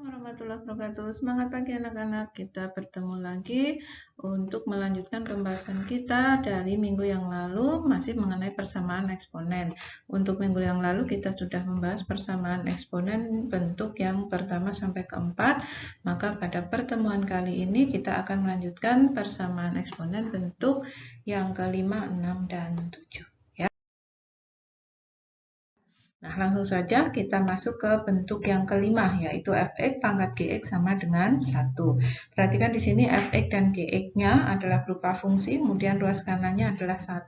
Warahmatullahi wabarakatuh. Semangat pagi anak-anak. Kita bertemu lagi untuk melanjutkan pembahasan kita dari minggu yang lalu masih mengenai persamaan eksponen. Untuk minggu yang lalu kita sudah membahas persamaan eksponen bentuk yang pertama sampai keempat. Maka pada pertemuan kali ini kita akan melanjutkan persamaan eksponen bentuk yang kelima, 6, dan 7. Nah, langsung saja kita masuk ke bentuk yang kelima, yaitu fx pangkat gx sama dengan 1. Perhatikan di sini fx dan gx-nya adalah berupa fungsi, kemudian ruas kanannya adalah 1.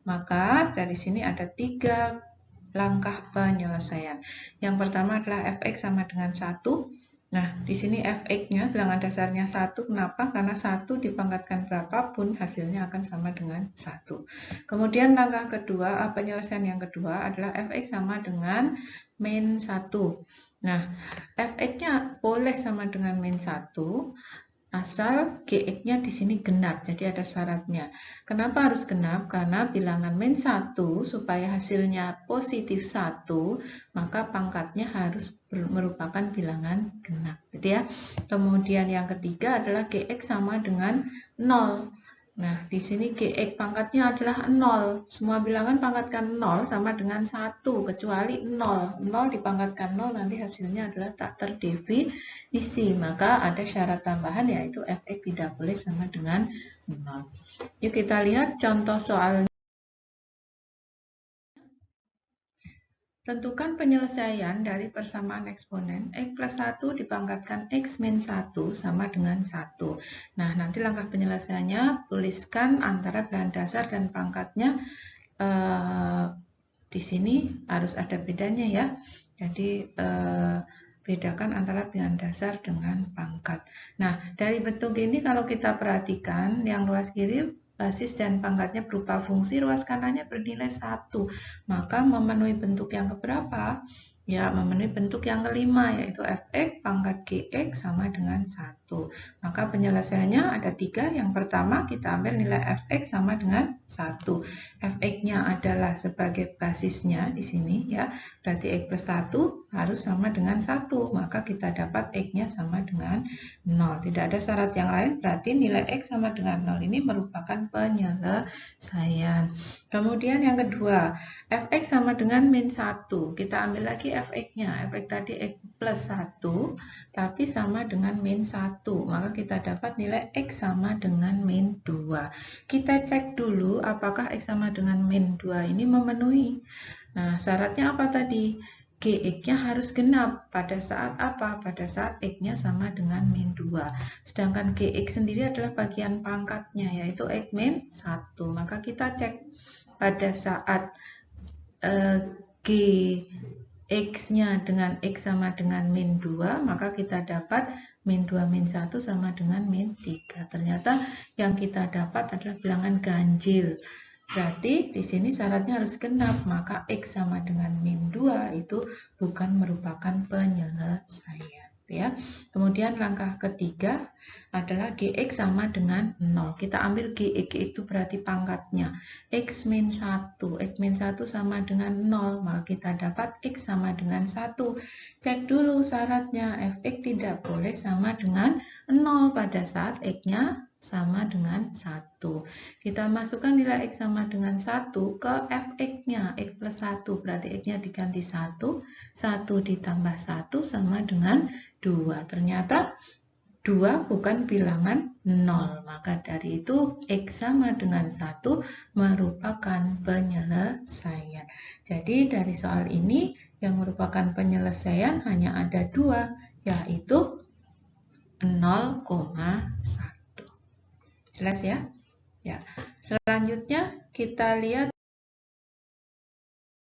Maka dari sini ada 3 langkah penyelesaian. Yang pertama adalah fx sama dengan 1. Nah, di sini fx-nya bilangan dasarnya 1. Kenapa? Karena 1 dipangkatkan berapapun hasilnya akan sama dengan 1. Kemudian langkah kedua, penyelesaian yang kedua adalah fx sama dengan min 1. Nah, fx-nya boleh sama dengan min 1 asal gx-nya di sini genap, jadi ada syaratnya. Kenapa harus genap? Karena bilangan min 1 supaya hasilnya positif 1, maka pangkatnya harus merupakan bilangan genap, gitu ya. Kemudian yang ketiga adalah gx sama dengan 0. Nah, di sini gx pangkatnya adalah 0. Semua bilangan pangkatkan 0 sama dengan 1, kecuali 0. 0 dipangkatkan 0, nanti hasilnya adalah tak terdefinisi. Maka ada syarat tambahan, yaitu fx tidak boleh sama dengan 0. Yuk kita lihat contoh soalnya. Tentukan penyelesaian dari persamaan eksponen x plus 1 dipangkatkan x min 1 sama dengan 1. Nah, nanti langkah penyelesaiannya, tuliskan antara bilangan dasar dan pangkatnya. Di sini harus ada bedanya ya. Jadi, bedakan antara bilangan dasar dengan pangkat. Nah, dari bentuk ini kalau kita perhatikan, yang ruas kiri basis dan pangkatnya berupa fungsi, ruas kanannya bernilai 1. Maka memenuhi bentuk yang keberapa? Ya, memenuhi bentuk yang kelima, yaitu fx pangkat gx sama dengan 1. Maka penyelesaiannya ada 3. Yang pertama, kita ambil nilai fx sama dengan 1. fx-nya adalah sebagai basisnya di sini ya. Berarti x plus 1 harus sama dengan 1. Maka kita dapat x-nya sama dengan 0. Tidak ada syarat yang lain, berarti nilai x sama dengan 0 ini merupakan penyelesaian. Kemudian yang kedua, fx sama dengan min 1. Kita ambil lagi fx-nya. Fx tadi x plus 1, tapi sama dengan min 1. Maka kita dapat nilai x sama dengan min 2. Kita cek dulu apakah x sama dengan min 2 ini memenuhi. Nah, syaratnya apa tadi? Gx-nya harus genap. Pada saat apa? Pada saat x-nya sama dengan min 2. Sedangkan gx sendiri adalah bagian pangkatnya, yaitu x min 1. Maka kita cek pada saat gx-nya dengan x sama dengan min 2, maka kita dapat min 2 min 1 sama dengan min 3. Ternyata yang kita dapat adalah bilangan ganjil. Berarti di sini syaratnya harus genap, maka x sama dengan min 2 itu bukan merupakan penyelesaian. Ya. Kemudian langkah ketiga adalah gx sama dengan 0. Kita ambil gx itu berarti pangkatnya x min 1. X min 1 sama dengan 0, maka kita dapat x sama dengan 1. Cek dulu syaratnya, fx tidak boleh sama dengan 0 pada saat x-nya sama dengan 1. Kita masukkan nilai x sama dengan 1 ke fx-nya, x plus 1, berarti x-nya diganti 1, 1 ditambah 1 sama dengan 2. Ternyata 2 bukan bilangan 0, maka dari itu x sama dengan 1 merupakan penyelesaian. Jadi dari soal ini yang merupakan penyelesaian hanya ada 2, yaitu 0,1. Jelas ya? Ya. Selanjutnya kita lihat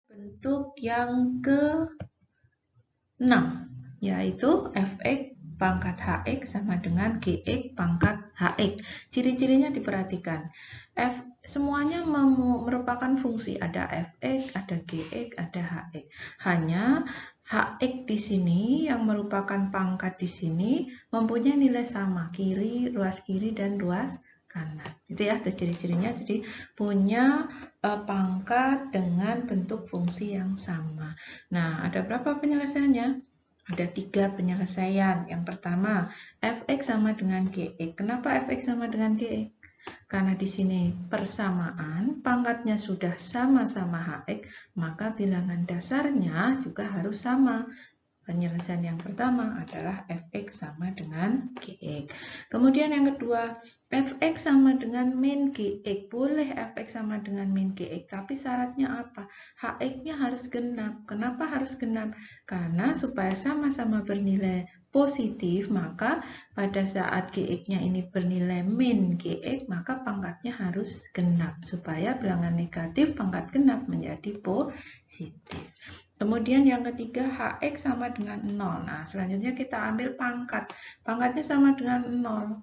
bentuk yang ke-6, yaitu fx pangkat hx sama dengan gx pangkat hx. Ciri-cirinya diperhatikan. Semuanya merupakan fungsi, ada fx, ada gx, ada hx. Hanya hx di sini yang merupakan pangkat di sini mempunyai nilai sama, ruas kiri dan ruas kanan. Itu ya, itu ciri-cirinya. Jadi punya pangkat dengan bentuk fungsi yang sama. Nah, ada berapa penyelesaiannya? Ada 3 penyelesaian. Yang pertama, fx sama dengan gx. Kenapa fx sama dengan gx? Karena di sini persamaan, pangkatnya sudah sama-sama hx, maka bilangan dasarnya juga harus sama. Penyelesaian yang pertama adalah fx sama dengan gx. Kemudian yang kedua, fx sama dengan min gx. Boleh fx sama dengan min gx, tapi syaratnya apa? hx-nya harus genap. Kenapa harus genap? Karena supaya sama-sama bernilai positif, maka pada saat gx-nya ini bernilai min gx, maka pangkatnya harus genap. Supaya bilangan negatif pangkat genap menjadi positif. Kemudian yang ketiga, hx sama dengan 0. Nah, selanjutnya kita ambil pangkat. Pangkatnya sama dengan 0.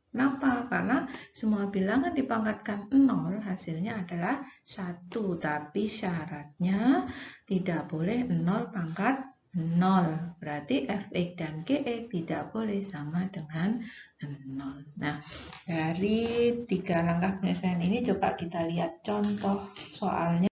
Kenapa? Karena semua bilangan dipangkatkan 0, hasilnya adalah 1. Tapi syaratnya tidak boleh 0 pangkat 0. Berarti fx dan gx tidak boleh sama dengan 0. Nah, dari 3 langkah penyelesaian ini coba kita lihat contoh soalnya.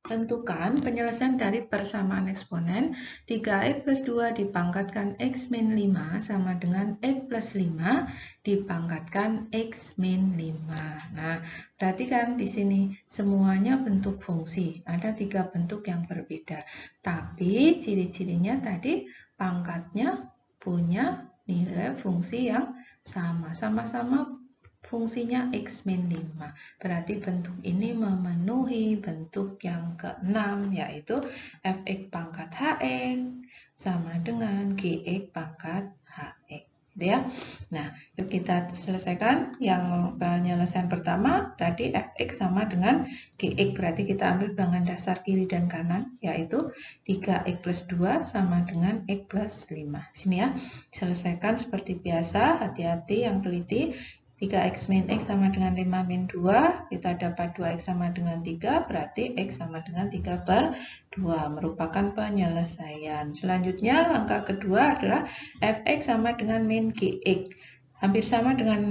Tentukan penyelesaian dari persamaan eksponen 3x plus 2 dipangkatkan x min 5 sama dengan x plus 5 dipangkatkan x min 5. Nah, perhatikan di sini semuanya bentuk fungsi. Ada 3 bentuk yang berbeda. Tapi ciri-cirinya tadi pangkatnya punya nilai fungsi yang sama. Sama-sama fungsinya x min 5. Berarti bentuk ini memenuhi bentuk yang ke-6, yaitu fx pangkat hx sama dengan gx pangkat hx. Gitu ya. Nah, yuk kita selesaikan yang penyelesaian pertama. Tadi fx sama dengan gx, berarti kita ambil bilangan dasar kiri dan kanan, yaitu 3x plus 2 sama dengan x plus 5. Sini ya, selesaikan seperti biasa, hati-hati yang teliti. 3x min x sama dengan 5 min 2, kita dapat 2x sama dengan 3, berarti x sama dengan 3 per 2, merupakan penyelesaian. Selanjutnya, langkah kedua adalah fx sama dengan min gx. Hampir sama dengan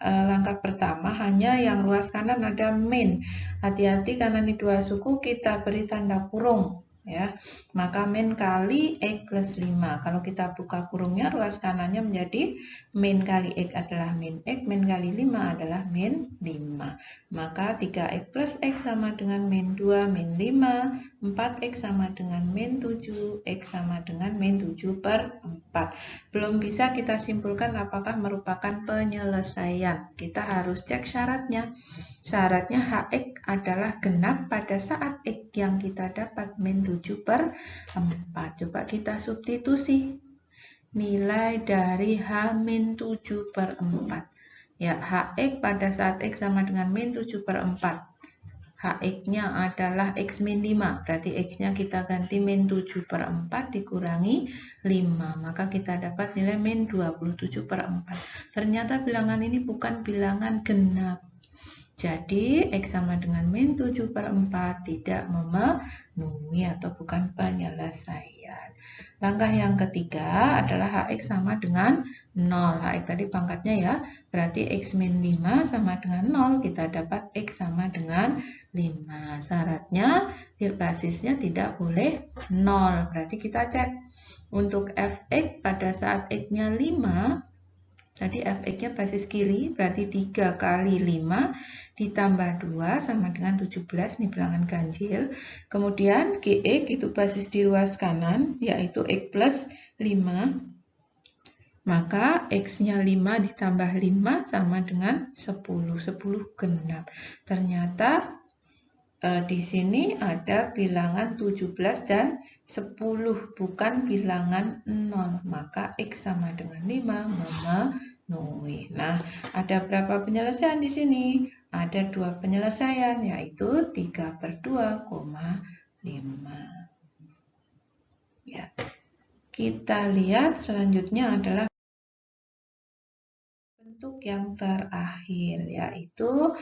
langkah pertama, hanya yang luas kanan ada min. Hati-hati karena ini 2 suku, kita beri tanda kurung. Ya, maka min kali x plus 5. Kalau kita buka kurungnya, ruas kanannya menjadi min kali x adalah min x, min kali 5 adalah min 5. Maka 3x plus x sama dengan min 2 min 5, 4x sama dengan min 7, x sama dengan min 7 per 4. Belum bisa kita simpulkan apakah merupakan penyelesaian. Kita harus cek syaratnya. Syaratnya hx adalah genap pada saat x yang kita dapat min 7 per 4. Coba kita substitusi nilai dari H-7 per 4. Ya, hx pada saat x sama dengan min 7 per 4. Hx-nya adalah x min 5. Berarti x-nya kita ganti min 7 per 4 dikurangi 5. Maka kita dapat nilai min 27 per 4. Ternyata bilangan ini bukan bilangan genap. Jadi, x sama dengan min 7 per 4 tidak memenuhi atau bukan penyelesaian. Langkah yang ketiga adalah hx sama dengan 0. Hx tadi pangkatnya ya, berarti x min 5 sama dengan 0. Kita dapat x sama dengan 5. Syaratnya, basisnya tidak boleh 0. Berarti kita cek untuk fx pada saat x-nya 5. Tadi fx-nya basis kiri, berarti 3 kali 5 ditambah 2 sama dengan 17, ini bilangan ganjil. Kemudian gx itu basis di ruas kanan, yaitu x plus 5. Maka x-nya 5 ditambah 5 sama dengan 10. 10 genap. Ternyata di sini ada bilangan 17 dan 10, bukan bilangan 0. Maka x sama dengan 5 memenuhi. Nah, ada berapa penyelesaian di sini? Ada 2 penyelesaian, yaitu 3 per 2,5. Ya. Kita lihat selanjutnya adalah bentuk yang terakhir, yaitu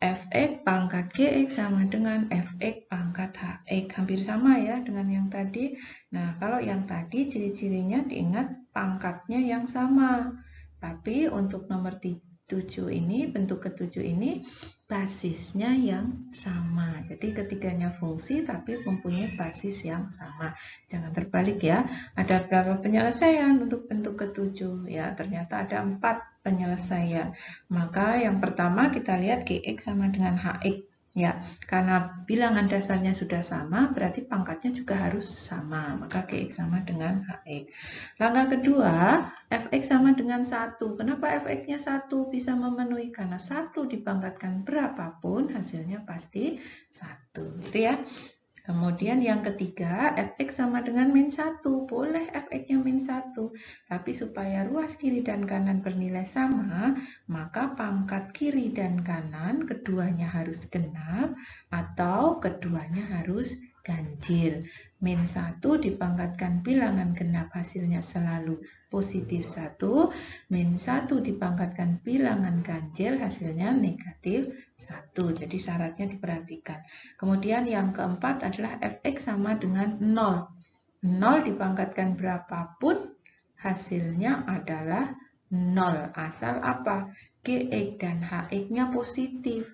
fx pangkat gx sama dengan fx pangkat hx. Hampir sama ya dengan yang tadi. Nah, kalau yang tadi ciri-cirinya diingat pangkatnya yang sama. Tapi untuk nomor 7 ini, bentuk ke-7 ini, basisnya yang sama. Jadi ketiganya fungsi tapi mempunyai basis yang sama. Jangan terbalik ya. Ada berapa penyelesaian untuk bentuk ketujuh? Ya, ternyata ada 4 penyelesaian. Maka yang pertama kita lihat Gx sama dengan Hx. Ya, karena bilangan dasarnya sudah sama, berarti pangkatnya juga harus sama. Maka Gx sama dengan Hx. Langkah kedua, Fx sama dengan 1. Kenapa Fx-nya 1 bisa memenuhi? Karena 1 dipangkatkan berapapun, hasilnya pasti 1. Gitu ya. Kemudian yang ketiga, Fx sama dengan min 1. Boleh Fx-nya min 1. Tapi supaya ruas kiri dan kanan bernilai sama, maka pangkat kiri dan kanan keduanya harus genap atau keduanya harus ganjil. Min 1 dipangkatkan bilangan genap hasilnya selalu positif 1. Min 1 dipangkatkan bilangan ganjil hasilnya negatif 1. Jadi syaratnya diperhatikan. Kemudian yang keempat adalah Fx sama dengan 0. 0 dipangkatkan berapapun hasilnya adalah 0. Asal apa? Gx dan Hx-nya positif.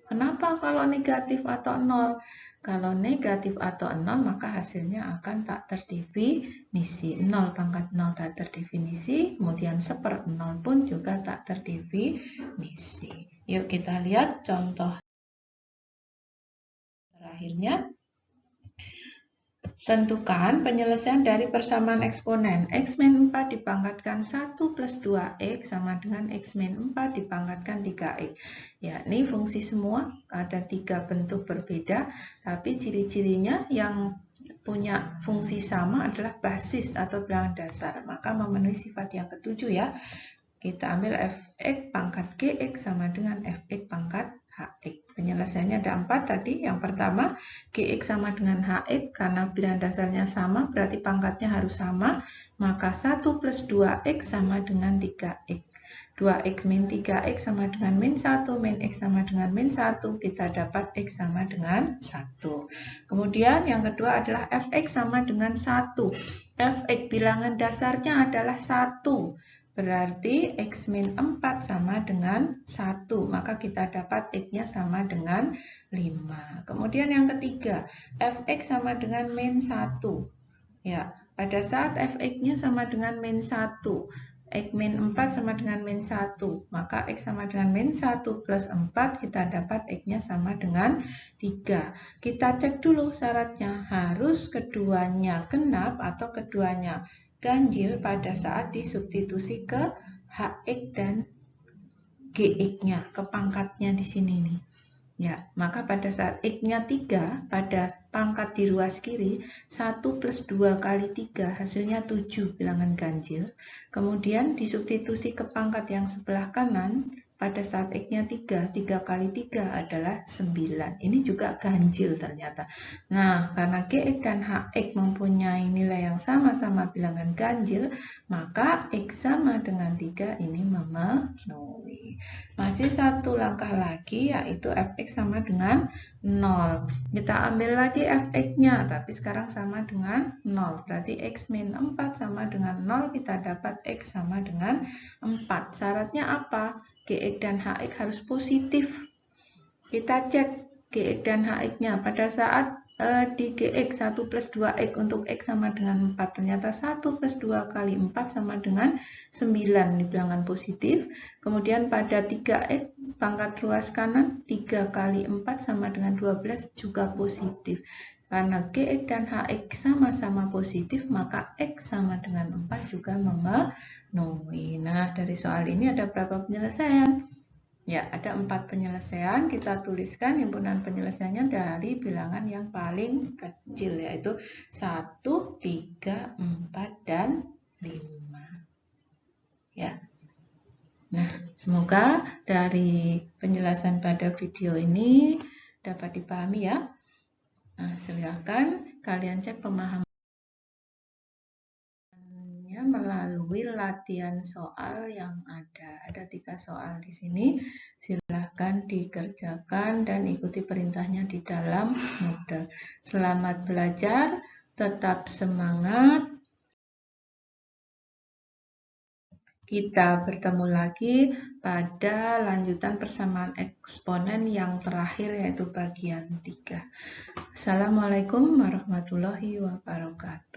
Kenapa kalau negatif atau 0? Kalau negatif atau 0 maka hasilnya akan tak terdefinisi. 0 pangkat 0 tak terdefinisi, kemudian 1/0 pun juga tak terdefinisi. Yuk kita lihat contoh terakhirnya. Tentukan penyelesaian dari persamaan eksponen. X min 4 dipangkatkan 1 plus 2X sama dengan X min 4 dipangkatkan 3X. Ya, ini fungsi semua, ada 3 bentuk berbeda, tapi ciri-cirinya yang punya fungsi sama adalah basis atau bilangan dasar. Maka memenuhi sifat yang ketujuh ya. Kita ambil Fx pangkat Gx sama dengan Fx pangkat Hx. Penyelesaiannya ada 4 tadi. Yang pertama, Gx sama dengan Hx. Karena bilangan dasarnya sama, berarti pangkatnya harus sama. Maka 1 plus 2x sama dengan 3x. 2x min 3x sama dengan min 1. Min x sama dengan min 1. Kita dapat x sama dengan 1. Kemudian yang kedua adalah Fx sama dengan 1. Fx bilangan dasarnya adalah 1. Berarti X min 4 sama dengan 1. Maka kita dapat X-nya sama dengan 5. Kemudian yang ketiga, Fx sama dengan min 1. Ya, pada saat Fx-nya sama dengan min 1, X min 4 sama dengan min 1. Maka X sama dengan min 1 plus 4, kita dapat X-nya sama dengan 3. Kita cek dulu syaratnya, harus keduanya genap atau keduanya ganjil pada saat disubstitusi ke Hx dan Gx-nya, ke pangkatnya di sini nih. Ya, maka pada saat X-nya 3, pada pangkat di ruas kiri, 1 plus 2 kali 3, hasilnya 7 bilangan ganjil. Kemudian disubstitusi ke pangkat yang sebelah kanan, pada saat X-nya 3, 3 kali 3 adalah 9. Ini juga ganjil ternyata. Nah, karena Gx dan Hx mempunyai nilai yang sama-sama bilangan ganjil, maka X sama dengan 3 ini memenuhi. Masih satu langkah lagi, yaitu Fx sama dengan 0. Kita ambil lagi Fx-nya, tapi sekarang sama dengan 0. Berarti X min 4 sama dengan 0, kita dapat X sama dengan 4. Syaratnya apa? Gx dan Hx harus positif. Kita cek Gx dan Hx-nya. Pada saat di Gx 1 plus 2x untuk x sama dengan 4. Ternyata 1 plus 2 kali 4 sama dengan 9 di bilangan positif. Kemudian pada 3x pangkat ruas kanan 3 kali 4 sama dengan 12 juga positif. Karena Gx dan Hx sama-sama positif, maka x sama dengan 4 juga memenuhi. Nah, dari soal ini ada berapa penyelesaian? Ya, ada 4 penyelesaian. Kita tuliskan himpunan penyelesaiannya dari bilangan yang paling kecil, yaitu 1, 3, 4, dan 5. Ya. Nah, semoga dari penjelasan pada video ini dapat dipahami ya. Nah, silakan kalian cek pemahamannya melalui latihan soal yang ada. Ada 3 soal di sini. Silahkan dikerjakan dan ikuti perintahnya di dalam Moodle. Selamat belajar, tetap semangat. Kita bertemu lagi pada lanjutan persamaan eksponen yang terakhir, yaitu bagian 3. Assalamualaikum warahmatullahi wabarakatuh.